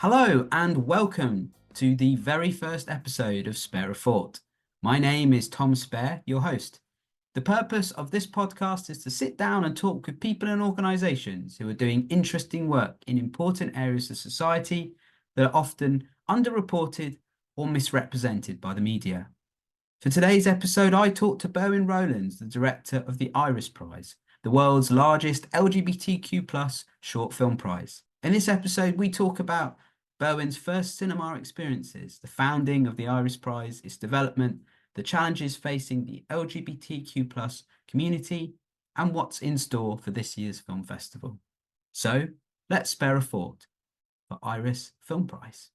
Hello and welcome to the very first episode of Spare a Thought. My name is Tom Spare, your host. The purpose of this podcast is to sit down and talk with people and organisations who are doing interesting work in important areas of society that are often underreported or misrepresented by the media. For today's episode, I talked to Berwyn Rowlands, the director of the Iris Prize, the world's largest LGBTQ short film prize. In this episode, we talk about Berwyn's first cinema experiences, the founding of the Iris Prize, its development, the challenges facing the LGBTQ community, and what's in store for this year's film festival. So let's spare a thought for Iris Film Prize.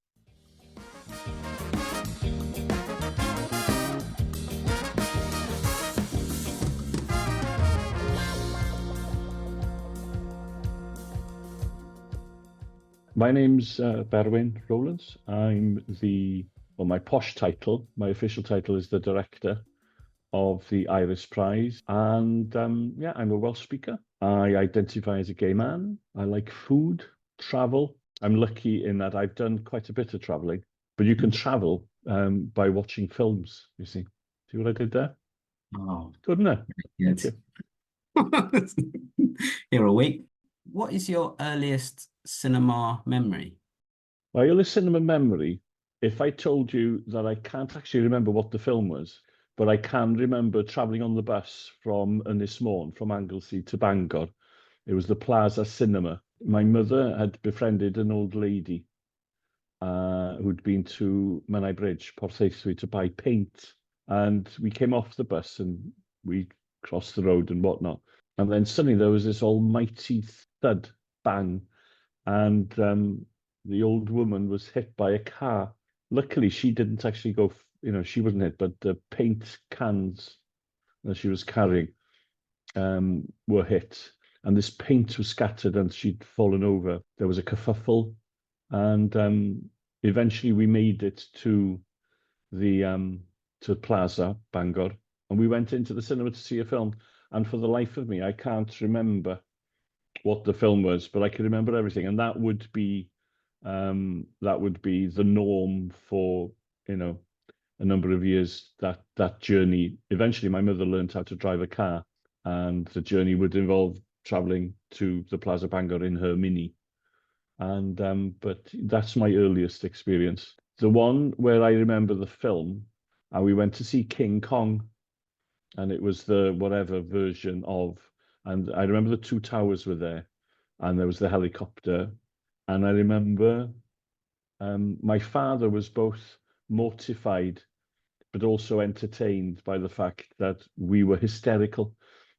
My name's Berwyn Rowlands. My posh title, my official title is the director of the Iris Prize. And I'm a Welsh speaker. I identify as a gay man. I like food, travel. I'm lucky in that I've done quite a bit of traveling, but you can travel by watching films, you see. See what I did there? Oh, good, isn't it? yes. You're awake. What is your earliest cinema memory? My earliest cinema memory, if I told you that I can't actually remember what the film was, but I can remember travelling on the bus from Ynys Môn, from Anglesey to Bangor. It was the Plaza Cinema. My mother had befriended an old lady who'd been to Menai Bridge, Porthaethwy, to buy paint. And we came off the bus and we crossed the road and whatnot. And then suddenly there was this almighty thud, bang. And the old woman was hit by a car. Luckily, she didn't actually go, she wasn't hit, but the paint cans that she was carrying were hit. And this paint was scattered and she'd fallen over. There was a kerfuffle. And eventually we made it to the Plaza, Bangor. And we went into the cinema to see a film. And for the life of me, I can't remember what the film was, but I can remember everything. And that would be the norm for, a number of years, that journey. Eventually, my mother learned how to drive a car, and the journey would involve traveling to the Plaza Bangor in her Mini. But that's my earliest experience. The one where I remember the film, and we went to see King Kong, and it was the whatever version of, and I remember the two towers were there, and there was the helicopter. And I remember my father was both mortified but also entertained by the fact that we were hysterical,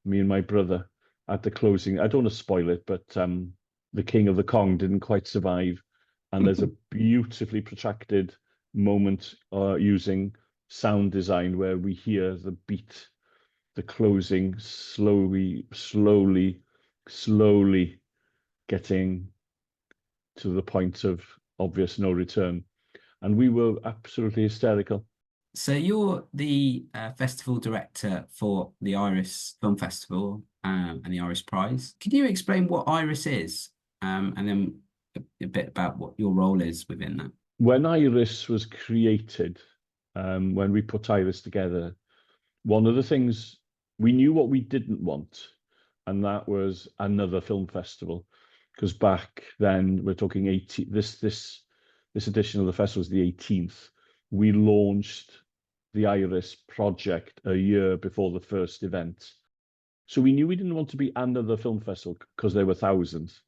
me and my brother, at the closing. I don't want to spoil it, but the King of the Kong didn't quite survive. And there's a beautifully protracted moment using sound design where we hear the beat, the closing, slowly getting to the point of obvious no return. And we were absolutely hysterical. So you're the festival director for the Iris Film Festival and the Iris Prize. Can you explain what Iris is and then a bit about what your role is within that? When Iris was created, when we put Iris together, one of the things, we knew what we didn't want, and that was another film festival. Because back then, we're talking 80, this edition of the festival is the 18th. We launched the Iris project a year before the first event. So we knew we didn't want to be another film festival because there were thousands.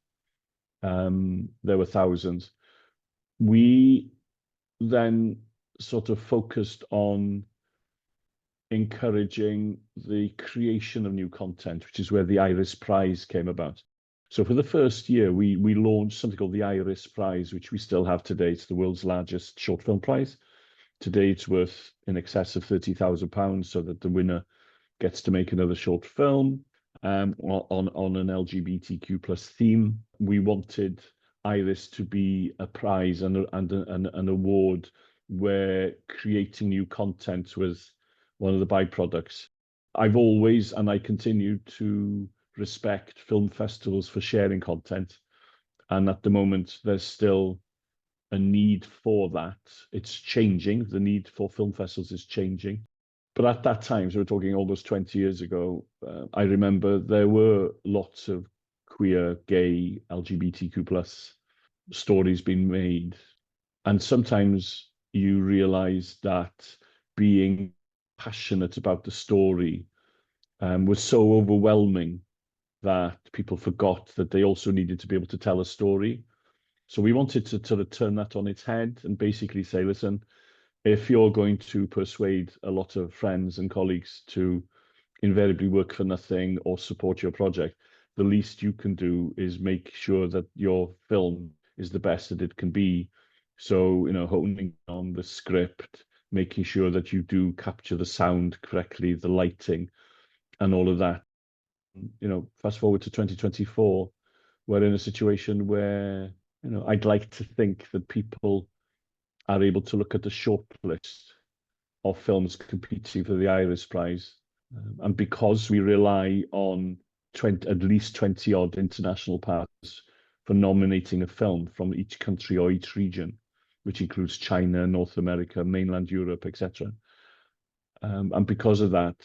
We then sort of focused on encouraging the creation of new content, which is where the Iris Prize came about. So for the first year, we launched something called the Iris Prize, which we still have today. It's the world's largest short film prize. Today, it's worth in excess of £30,000, so that the winner gets to make another short film on an LGBTQ theme. We wanted Iris to be a prize and an award where creating new content was one of the byproducts. I've always, and I continue to respect film festivals for sharing content. And at the moment, there's still a need for that. It's changing. The need for film festivals is changing. But at that time, so we're talking almost 20 years ago, I remember there were lots of queer, gay, LGBTQ plus stories being made. And sometimes you realize that being passionate about the story was so overwhelming that people forgot that they also needed to be able to tell a story. So we wanted to sort of turn that on its head and basically say, listen, if you're going to persuade a lot of friends and colleagues to invariably work for nothing or support your project, the least you can do is make sure that your film is the best that it can be. So, honing on the script, making sure that you do capture the sound correctly, the lighting, and all of that. Fast forward to 2024, we're in a situation where, I'd like to think that people are able to look at the shortlist of films competing for the Iris Prize. And because we rely on at least 20 odd international partners for nominating a film from each country or each region, which includes China, North America, mainland Europe, etc. And because of that,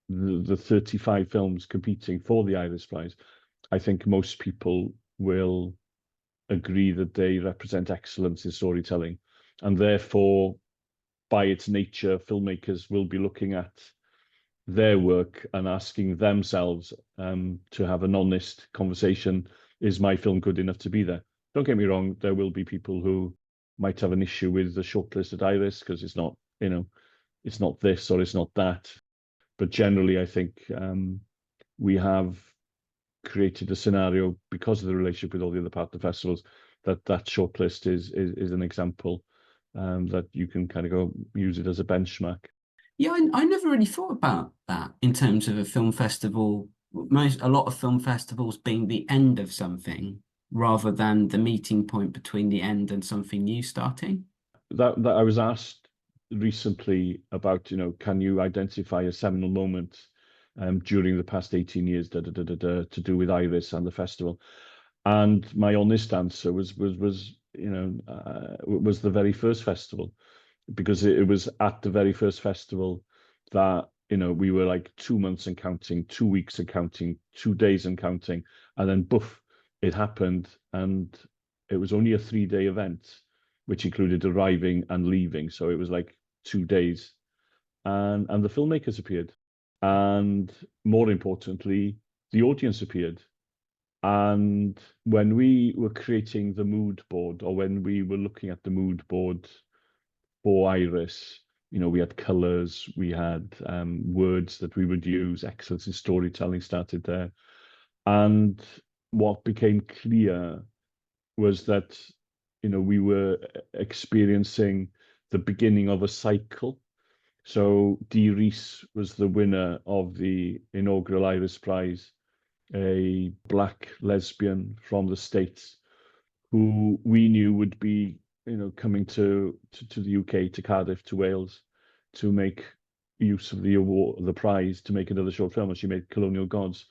the 35 films competing for the Iris Prize, I think most people will agree that they represent excellence in storytelling. And therefore, by its nature, filmmakers will be looking at their work and asking themselves to have an honest conversation. Is my film good enough to be there? Don't get me wrong, there will be people who might have an issue with the shortlist at Iris because it's not, it's not this or it's not that. But generally, I think we have created a scenario because of the relationship with all the other partner festivals that shortlist is an example that you can kind of go use it as a benchmark. Yeah, I never really thought about that in terms of a film festival. A lot of film festivals being the end of something rather than the meeting point between the end and something new starting. That I was asked recently about, can you identify a seminal moment during the past 18 years to do with Iris and the festival? And my honest answer was the very first festival, because it was at the very first festival that we were like 2 months and counting, 2 weeks and counting, 2 days and counting, and then boof, it happened, and it was only a 3-day event, which included arriving and leaving. So it was like 2 days, and the filmmakers appeared, and more importantly, the audience appeared. And when we were creating the mood board, or when we were looking at the mood board for Iris, we had colors, we had words that we would use, excellence in storytelling started there. And what became clear was that, we were experiencing the beginning of a cycle. So Dee Rees was the winner of the inaugural Iris Prize, a Black lesbian from the States, who we knew would be, coming to the UK, to Cardiff, to Wales, to make use of the award, the prize, to make another short film. And she made Colonial Gods,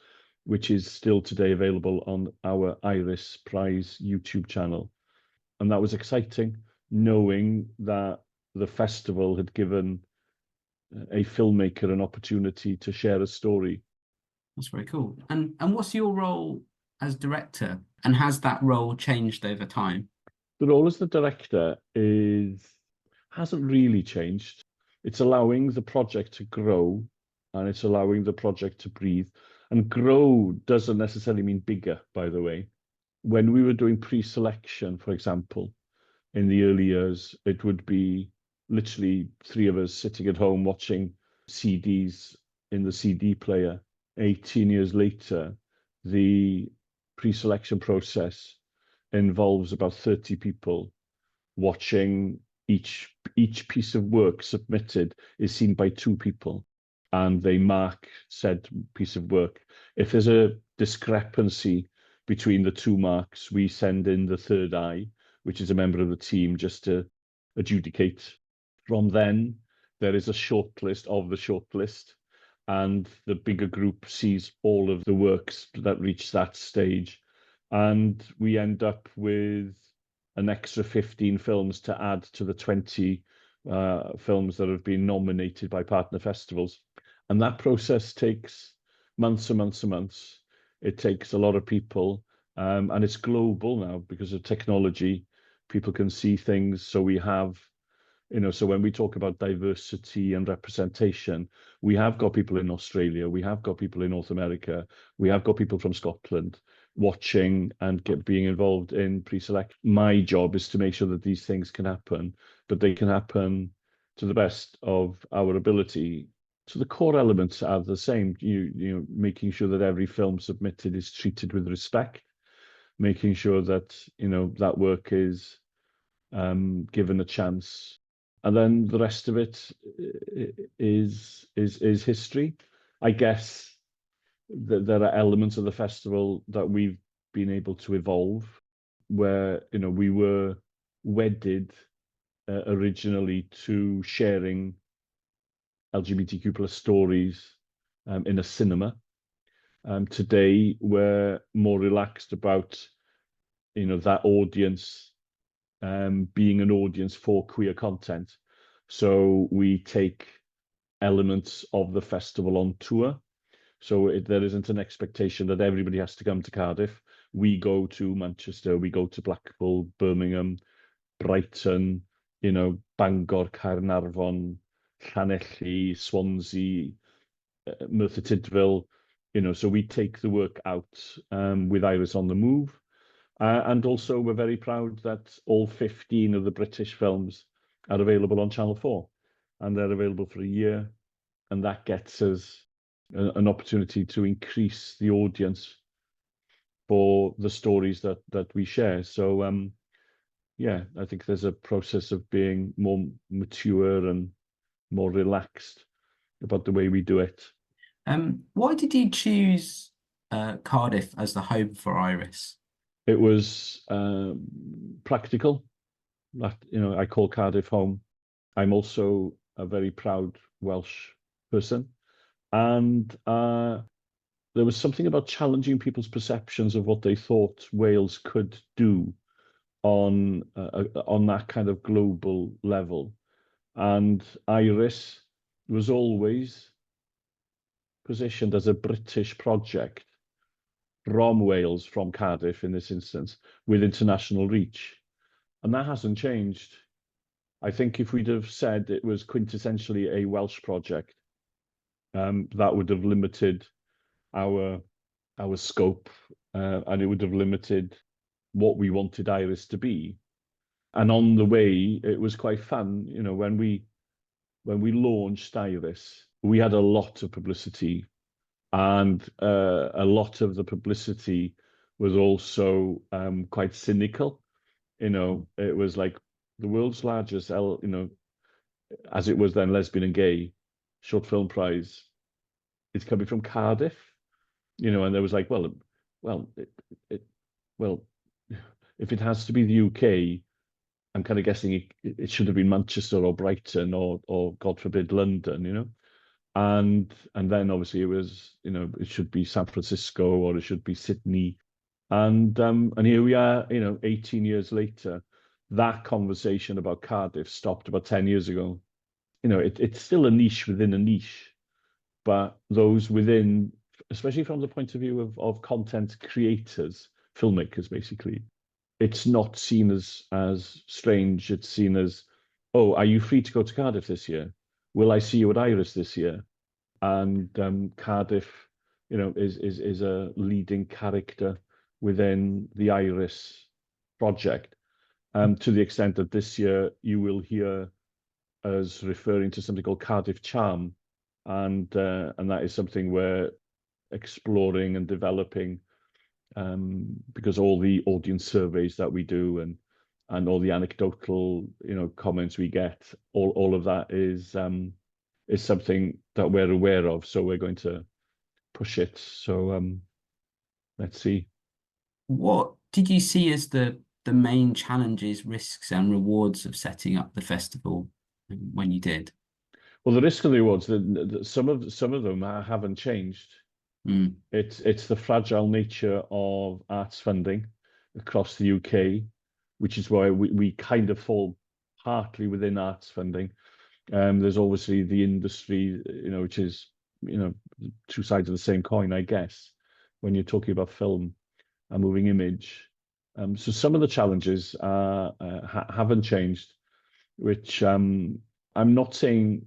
which is still today available on our Iris Prize YouTube channel. And that was exciting, knowing that the festival had given a filmmaker an opportunity to share a story. That's very cool. And what's your role as director? And has that role changed over time? The role as the director hasn't really changed. It's allowing the project to grow, and it's allowing the project to breathe. And grow doesn't necessarily mean bigger, by the way. When we were doing pre-selection, for example, in the early years, it would be literally 3 of us sitting at home watching CDs in the CD player. 18 years later, the pre-selection process involves about 30 people watching. Each piece of work submitted is seen by 2 people, and they mark said piece of work. If there's a discrepancy between the 2 marks, we send in the third eye, which is a member of the team, just to adjudicate. From then, there is a shortlist of the shortlist, and the bigger group sees all of the works that reach that stage. And we end up with an extra 15 films to add to the 20 films that have been nominated by partner festivals. And that process takes months and months and months. It takes a lot of people, and it's global now because of technology. People can see things. So we have, so when we talk about diversity and representation, we have got people in Australia, we have got people in North America, we have got people from Scotland watching and being involved in pre-select. My job is to make sure that these things can happen, but they can happen to the best of our ability. So the core elements are the same. Making sure that every film submitted is treated with respect, making sure that that work is given a chance, and then the rest of it is history. I guess that there are elements of the festival that we've been able to evolve, where we were wedded originally to sharing LGBTQ plus stories in a cinema. Today, we're more relaxed about that audience being an audience for queer content. So we take elements of the festival on tour. So there isn't an expectation that everybody has to come to Cardiff. We go to Manchester, we go to Blackpool, Birmingham, Brighton, Bangor, Caernarfon, Llanelli, Swansea, Merthyr Tydfil. So we take the work out with Iris on the Move. And also, we're very proud that all 15 of the British films are available on Channel 4, and they're available for a year. And that gets us an opportunity to increase the audience for the stories that we share. So, I think there's a process of being more mature and more relaxed about the way we do it. Why did you choose Cardiff as the home for Iris? It was practical. That I call Cardiff home. I'm also a very proud Welsh person, and there was something about challenging people's perceptions of what they thought Wales could do on that kind of global level. And Iris was always positioned as a British project from Wales, from Cardiff in this instance, with international reach. And that hasn't changed. I think if we'd have said it was quintessentially a Welsh project, that would have limited our scope, and it would have limited what we wanted Iris to be. And on the way, it was quite fun. When we launched Iris, we had a lot of publicity, and a lot of the publicity was also quite cynical. It was like the world's largest, as it was then, lesbian and gay short film prize. It's coming from Cardiff, and there was like, well, if it has to be the UK, I'm kind of guessing it should have been Manchester or Brighton or God forbid London, and then obviously it was, it should be San Francisco or it should be Sydney, and here we are, 18 years later. That conversation about Cardiff stopped about 10 years ago. It's still a niche within a niche, but those within, especially from the point of view of content creators, filmmakers, basically, it's not seen as strange. It's seen as, oh, are you free to go to Cardiff this year? Will I see you at Iris this year? And Cardiff, is a leading character within the Iris project, to the extent that this year you will hear us referring to something called Cardiff Charm, and that is something we're exploring and developing, because all the audience surveys that we do and all the anecdotal comments we get, all of that is something that we're aware of. So we're going to push it. So let's see. What did you see as the main challenges, risks, and rewards of setting up the festival when you did? Well, the risk and the rewards, some of them haven't changed. It's the fragile nature of arts funding across the UK. which is why we kind of fall partly within arts funding. There's obviously the industry, which is, two sides of the same coin, I guess, when you're talking about film and moving image. So some of the challenges haven't changed, which I'm not saying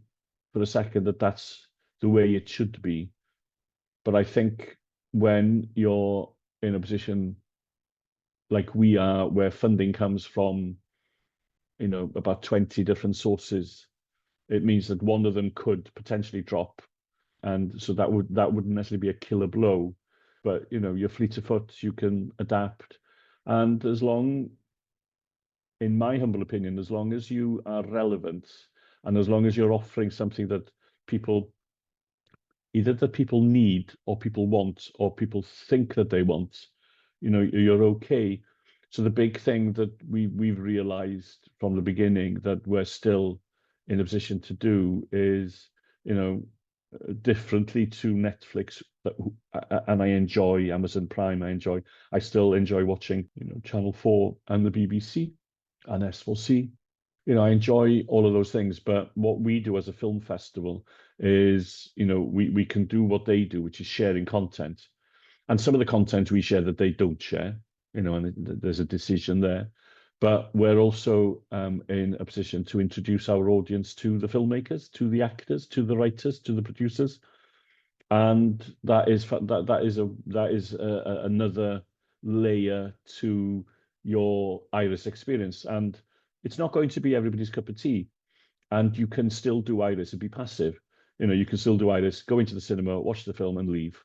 for a second that that's the way it should be. But I think when you're in a position like we are, where funding comes from, about 20 different sources, it means that one of them could potentially drop. And so that wouldn't necessarily be a killer blow, but you're fleet of foot, you can adapt. And in my humble opinion, as long as you are relevant and as long as you're offering something that people people need or people want or people think that they want, you're okay. So the big thing that we've realized from the beginning that we're still in a position to do is, differently to Netflix, and I enjoy Amazon Prime. I still enjoy watching, Channel 4 and the BBC and S4C. I enjoy all of those things, but what we do as a film festival is, we can do what they do, which is sharing content. And some of the content we share that they don't share, and there's a decision there. But we're also in a position to introduce our audience to the filmmakers, to the actors, to the writers, to the producers, and that is another layer to your Iris experience. And it's not going to be everybody's cup of tea, and you can still do Iris and be passive. You can still do Iris, go into the cinema, watch the film, and leave.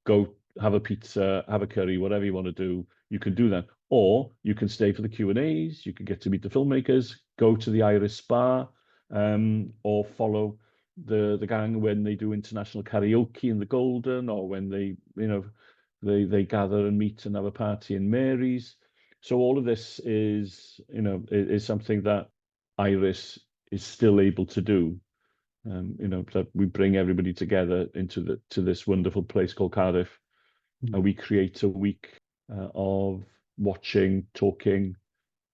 Go have a pizza, have a curry, whatever you want to do. You can do that, or you can stay for the Q&As. You can get to meet the filmmakers, go to the Iris Spa, or follow the gang when they do international karaoke in the Golden, or when they gather and meet and have a party in Mary's. So all of this is something that Iris is still able to do. That we bring everybody together to this wonderful place called Cardiff, and we create a week of watching, talking,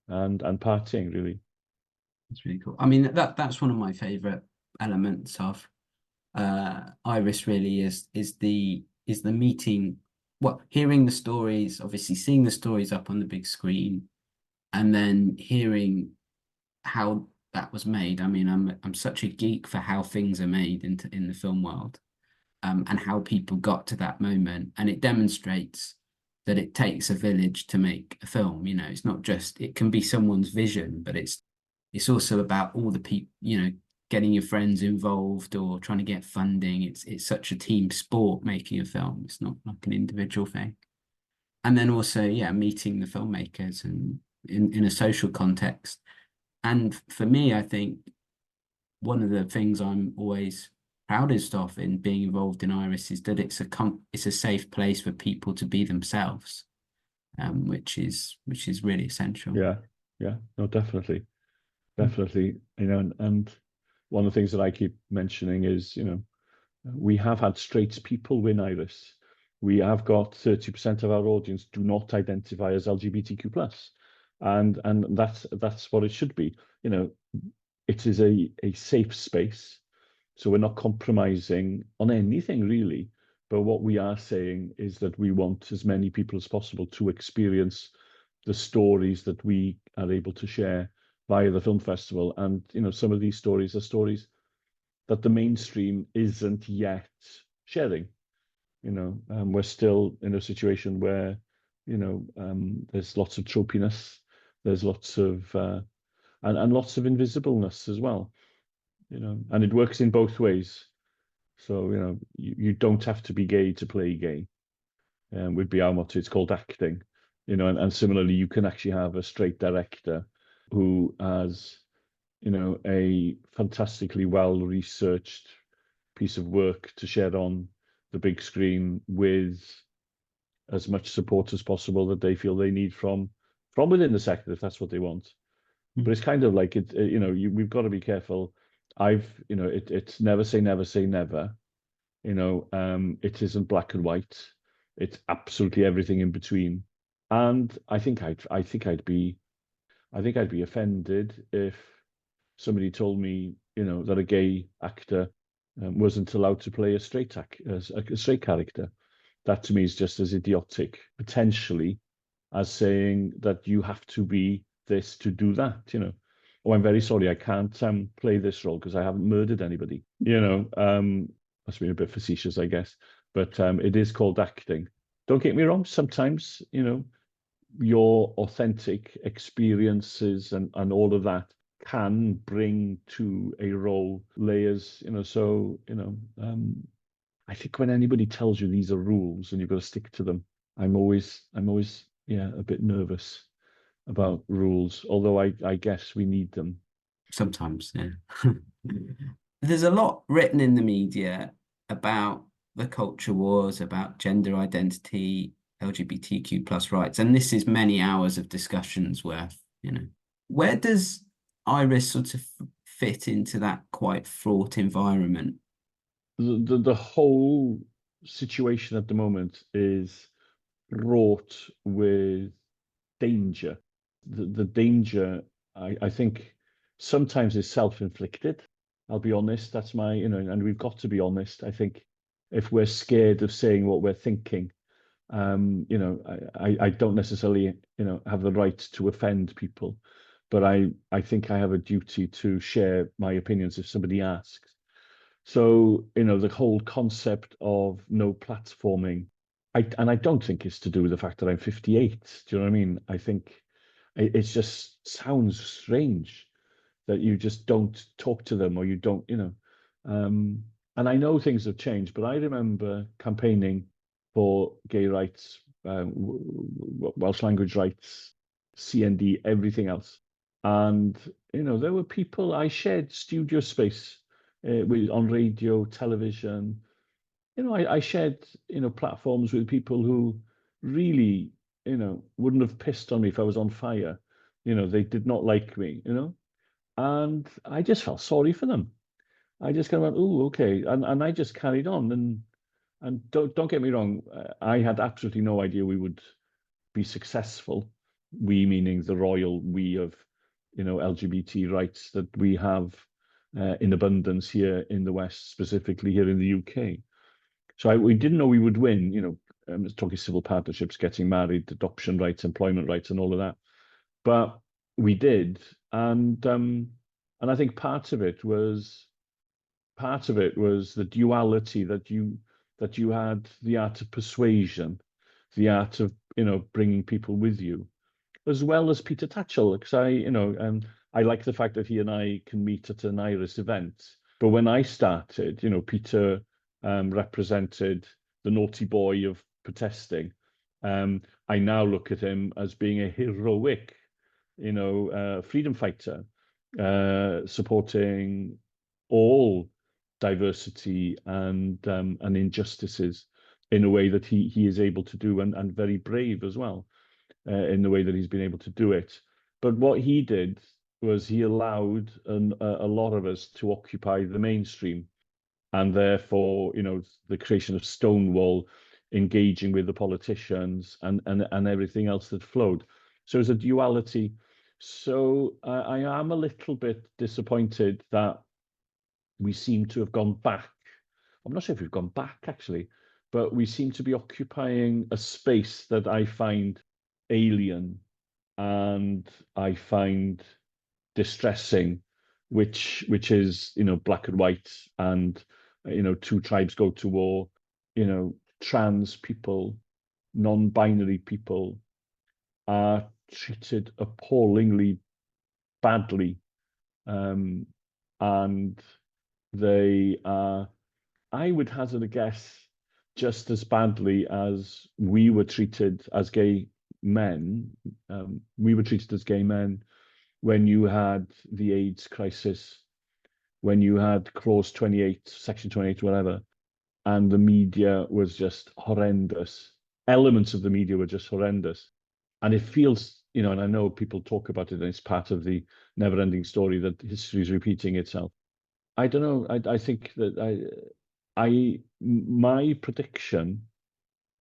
and partying. Really, It's really cool. I mean, that's one of my favorite elements of Iris. Really is the meeting. Well, hearing the stories, obviously seeing the stories up on the big screen, and then hearing how that was made. I mean, I'm such a geek for how things are made in the film world, and how people got to that moment, and it demonstrates that it takes a village to make a film. It's not just, it can be someone's vision, but it's also about all the people, getting your friends involved or trying to get funding. It's such a team sport making a film. It's not like an individual thing. And then also, yeah, meeting the filmmakers and in a social context. And for me, I think one of the things I'm always proudest of in being involved in Iris is that it's a safe place for people to be themselves, which is really essential. yeah, no, definitely. And one of the things that I keep mentioning is, we have had straight people win Iris. We have got 30% of our audience do not identify as LGBTQ plus, and that's what it should be. It is a safe space, so we're not compromising on anything really. But what we are saying is that we want as many people as possible to experience the stories that we are able to share via the film festival. And some of these stories are stories that the mainstream isn't yet sharing. We're still in a situation where there's lots of tropiness, there's lots of and lots of invisibleness as well. And it works in both ways. So you don't have to be gay to play gay. Would be our motto. It's called acting. And similarly, you can actually have a straight director who has a fantastically well-researched piece of work to share on the big screen with as much support as possible that they feel they need from within the sector, if that's what they want. But it's kind of like we've got to be careful. It's never say never say never. It isn't black and white. It's absolutely everything in between. And I think I'd be I think I'd be offended if somebody told me, that a gay actor wasn't allowed to play a a straight character. That to me is just as idiotic, potentially, as saying that you have to be this to do that. Oh, I'm very sorry, I can't play this role because I haven't murdered anybody. Must be a bit facetious, I guess, but it is called acting. Don't get me wrong, sometimes, your authentic experiences and all of that can bring to a role layers, I think when anybody tells you these are rules and you've got to stick to them, I'm always, yeah, a bit nervous about rules, although I guess we need them. Sometimes, yeah. There's a lot written in the media about the culture wars, about gender identity, LGBTQ plus rights, and this is many hours of discussions worth. Where does Iris sort of fit into that quite fraught environment? The whole situation at the moment is fraught with danger. The danger, I think, sometimes is self-inflicted. I'll be honest. That's and we've got to be honest. I think if we're scared of saying what we're thinking, I don't necessarily, have the right to offend people, but I think I have a duty to share my opinions if somebody asks. So, the whole concept of no platforming, and I don't think it's to do with the fact that I'm 58. Do you know what I mean? I think it just sounds strange that you just don't talk to them or you don't. Um, and I know things have changed, but I remember campaigning for gay rights, Welsh language rights, CND, everything else. And, there were people, I shared studio space on radio, television. I shared, platforms with people who really, wouldn't have pissed on me if I was on fire. They did not like me. And I just felt sorry for them. I just kind of went, oh, okay. And I just carried on. And don't get me wrong, I had absolutely no idea we would be successful. We meaning the royal we of, LGBT rights that we have in abundance here in the West, specifically here in the UK. So we didn't know we would win, talking civil partnerships, getting married, adoption rights, employment rights, and all of that. But we did, and I think part of it was the duality that you had the art of persuasion, the art of bringing people with you, as well as Peter Tatchell, because I like the fact that he and I can meet at an Iris event. But when I started, Peter represented the naughty boy of protesting. I now look at him as being a heroic, freedom fighter, supporting all diversity and injustices in a way that he is able to do, and very brave as well in the way that he's been able to do it. But what he did was he allowed a lot of us to occupy the mainstream, and therefore, the creation of Stonewall, engaging with the politicians and everything else that flowed. So there's a duality. So I am a little bit disappointed that we seem to have gone back. I'm not sure if we've gone back actually, but we seem to be occupying a space that I find alien and I find distressing, which is black and white, and two tribes go to war, trans people, non-binary people are treated appallingly badly, and they are, I would hazard a guess, just as badly as we were treated as gay men. We were treated as gay men when you had the AIDS crisis, when you had Clause 28, Section 28, whatever, and the media was just horrendous. Elements of the media were just horrendous. And it feels, and I know people talk about it, and it's part of the never-ending story that history is repeating itself. I don't know. I think that my prediction,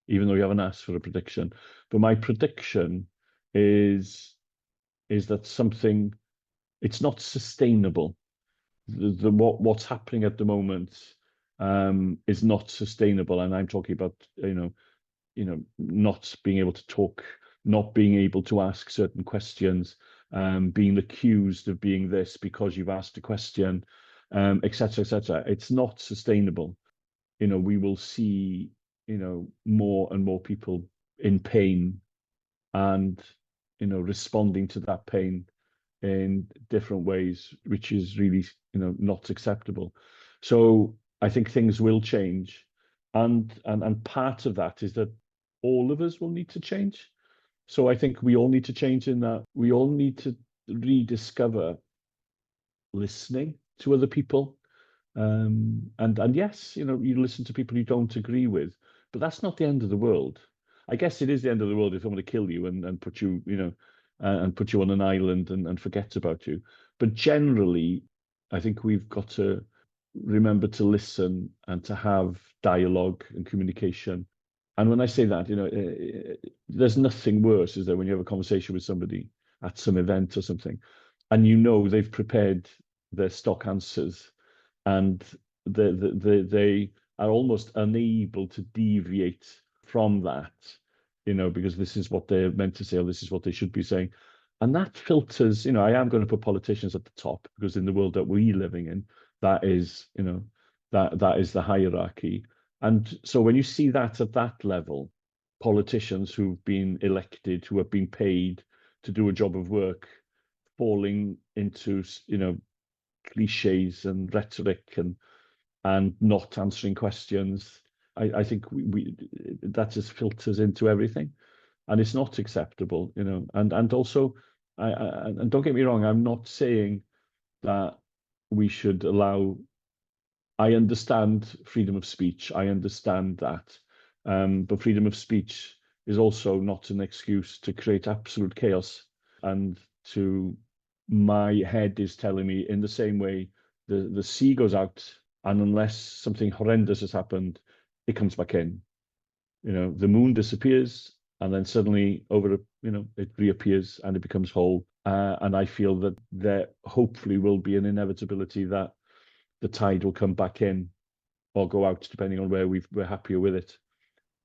even though you haven't asked for a prediction, but my prediction is is that it's not sustainable. What's happening at the moment is not sustainable, and I'm talking about not being able to talk, not being able to ask certain questions, being accused of being this because you've asked a question, etc., etc. It's not sustainable. We will see, more and more people in pain and, responding to that pain in different ways, which is really, not acceptable. So I think things will change. And part of that is that all of us will need to change. So I think we all need to change in that we all need to rediscover listening to other people. And yes, you listen to people you don't agree with, but that's not the end of the world. I guess it is the end of the world if someone to kill you and put you, and put you on an island and forget about you. But generally, I think we've got to remember to listen and to have dialogue and communication. And when I say that, there's nothing worse, is there, when you have a conversation with somebody at some event or something, and they've prepared their stock answers, and they are almost unable to deviate from that, because this is what they're meant to say, or this is what they should be saying. And that filters, I am going to put politicians at the top, because in the world that we're living in, that is, that is the hierarchy. And so when you see that at that level, politicians who've been elected, who have been paid to do a job of work, falling into, cliches and rhetoric and not answering questions, I think that just filters into everything, and it's not acceptable, and also, and don't get me wrong, I'm not saying that we should allow. I understand freedom of speech. I understand that. But freedom of speech is also not an excuse to create absolute chaos, and my head is telling me, in the same way the sea goes out, and unless something horrendous has happened, it comes back in. The moon disappears, and then suddenly it reappears and it becomes whole. And I feel that there hopefully will be an inevitability that the tide will come back in or go out, depending on where we're happier with it.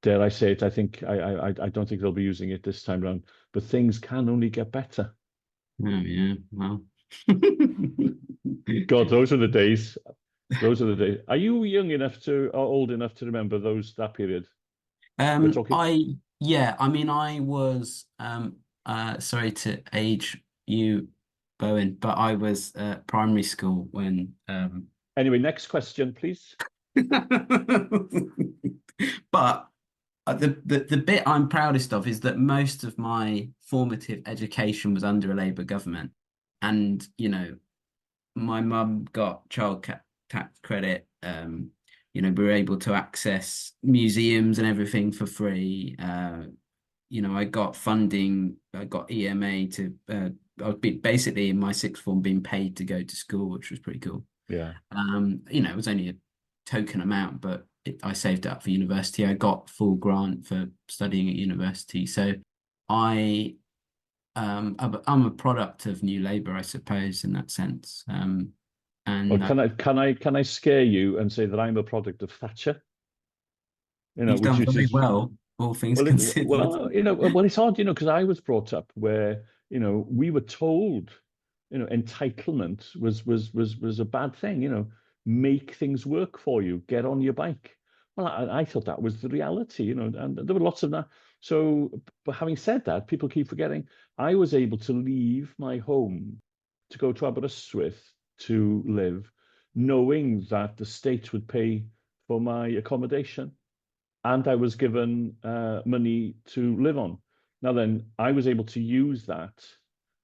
Dare I say it? I think I don't think they'll be using it this time around, but things can only get better. Oh yeah, well. God, those are the days. Those are the days. Are you young enough or old enough to remember that period we're talking? I mean, I was sorry to age you, Bowen, but I was primary school when Anyway, next question, please. But the bit I'm proudest of is that most of my formative education was under a Labour government, and my mum got tax credit. We were able to access museums and everything for free. I got funding. I got EMA to. I was basically in my sixth form being paid to go to school, which was pretty cool. Yeah. It was only a token amount, but I saved up for university. I got full grant for studying at university. So I'm a product of New Labour, I suppose, in that sense. Or And can I scare you and say that I'm a product of Thatcher? you've done Which very is well, all things considered. it's hard, because I was brought up where, we were told, entitlement was a bad thing, make things work for you, get on your bike. Well, I thought that was the reality, and there were lots of that. So, but having said that, people keep forgetting I was able to leave my home to go to Aberystwyth to live, knowing that the state would pay for my accommodation, and I was given money to live on. Now then, I was able to use that,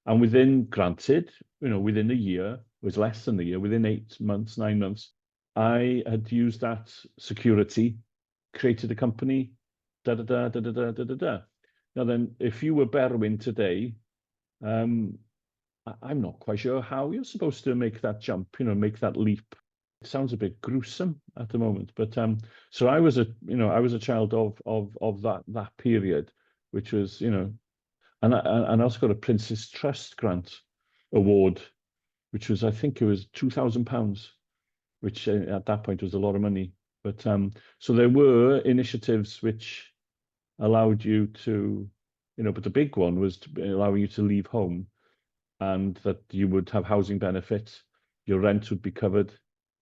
and within a year, it was less than a year, within 8 months, 9 months, I had used that security, created a company, da da da da da da da da da. Now then, if you were Berwyn today, I'm not quite sure how you're supposed to make that jump, make that leap. It sounds a bit gruesome at the moment, but so I was a child of that period, which was, And I also got a Prince's Trust grant award, which was, I think it was £2,000, which at that point was a lot of money. But so there were initiatives which allowed you to, but the big one was allowing you to leave home, and that you would have housing benefit, your rent would be covered.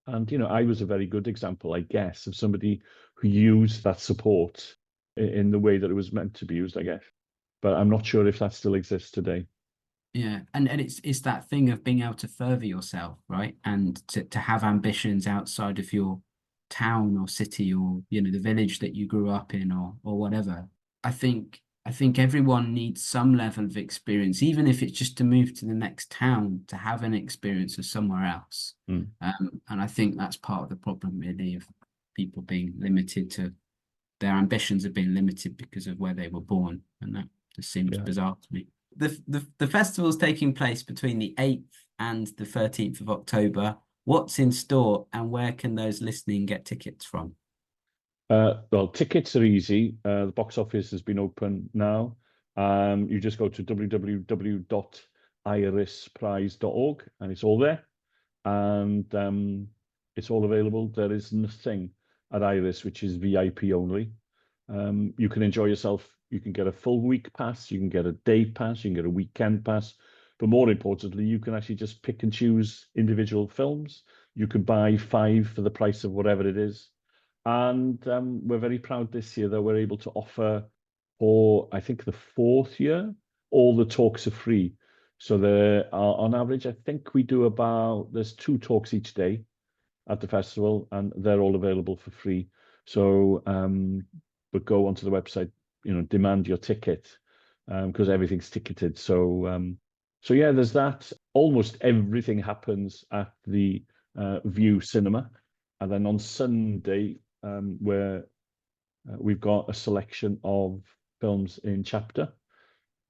And, I was a very good example, I guess, of somebody who used that support in the way that it was meant to be used, I guess. But I'm not sure if that still exists today. Yeah, and it's that thing of being able to further yourself, right? And to have ambitions outside of your town or city or the village that you grew up in or whatever. I think everyone needs some level of experience, even if it's just to move to the next town to have an experience of somewhere else. Mm. And I think that's part of the problem really of people being limited to their ambitions of being limited because of where they were born, and that just seems bizarre to me. The festival's taking place between the 8th and the 13th of October. What's in store and where can those listening get tickets from? Well, tickets are easy. The box office has been open now. You just go to www.irisprize.org and it's all there. And it's all available. There is nothing at Iris which is VIP only. You can enjoy yourself. You can get a full week pass, you can get a day pass, you can get a weekend pass. But more importantly, you can actually just pick and choose individual films. You can buy 5 for the price of whatever it is. And we're very proud this year that we're able to offer, for I think the 4th year, all the talks are free. So there are, on average, I think we do there's 2 talks each day at the festival, and they're all available for free. So but go onto the website, demand your ticket, because everything's ticketed. So yeah, there's that. Almost everything happens at the View Cinema. And then on Sunday, where we've got a selection of films in chapter.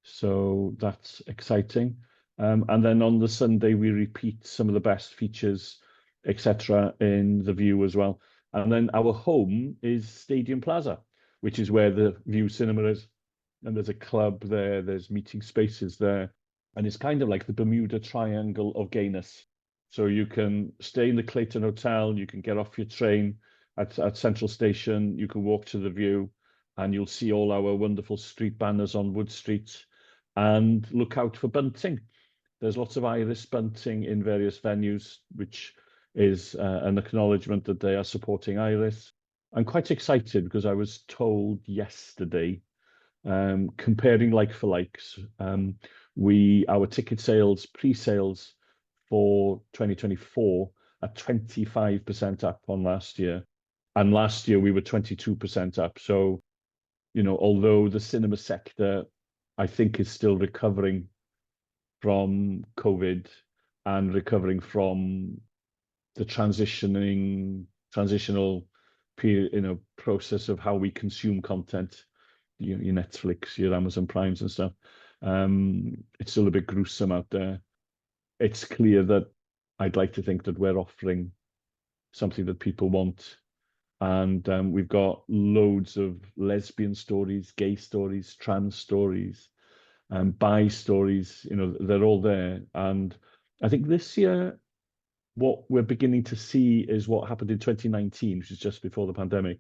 So that's exciting. And then on the Sunday, we repeat some of the best features, etc., in the View as well. And then our home is Stadium Plaza, which is where the View Cinema is. And there's a club there, there's meeting spaces there. And it's kind of like the Bermuda Triangle of gayness. So you can stay in the Clayton Hotel, you can get off your train at Central Station, you can walk to the View, and you'll see all our wonderful street banners on Wood Street, and look out for bunting. There's lots of Iris bunting in various venues, which is an acknowledgement that they are supporting Iris. I'm quite excited because I was told yesterday, comparing like for likes, our ticket sales, pre-sales for 2024 are 25% up on last year. And last year we were 22% up. So, although the cinema sector, I think, is still recovering from COVID and recovering from the transitional process of how we consume content, your Netflix, your Amazon Primes and stuff. It's still a bit gruesome out there. It's clear that I'd like to think that we're offering something that people want. And we've got loads of lesbian stories, gay stories, trans stories, bi stories, they're all there. And I think this year, what we're beginning to see is what happened in 2019, which is just before the pandemic.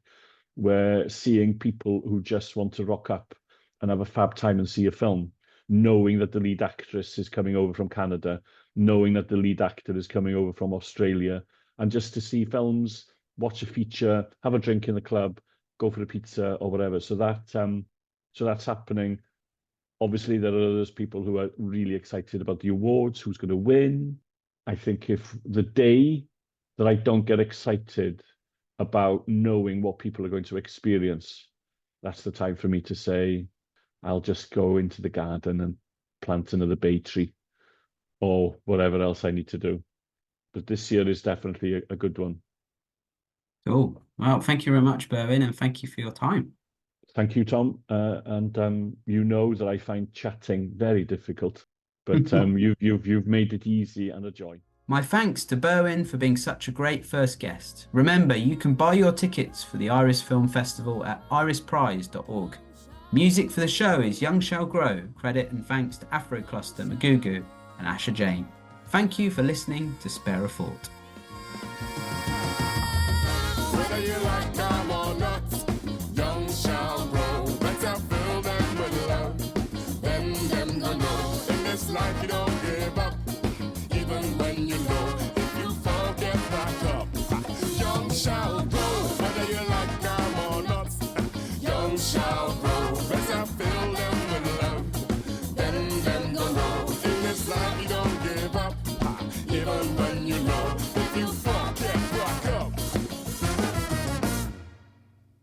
We're seeing people who just want to rock up and have a fab time and see a film, knowing that the lead actress is coming over from Canada, knowing that the lead actor is coming over from Australia, and just to see films, watch a feature, have a drink in the club, go for a pizza or whatever. So that's happening. Obviously, there are those people who are really excited about the awards, who's going to win. I think if the day that I don't get excited about knowing what people are going to experience, that's the time for me to say, I'll just go into the garden and plant another bay tree or whatever else I need to do. But this year is definitely a good one. Cool. Well, thank you very much, Berwyn, and thank you for your time. Thank you, Tom. And you know that I find chatting very difficult, but you've made it easy and a joy. My thanks to Berwyn for being such a great first guest. Remember, you can buy your tickets for the Iris Film Festival at irisprize.org. Music for the show is Young Shall Grow, credit and thanks to Afro Cluster, Magugu and Asher Jane. Thank you for listening to Spare a Thought. Whether you like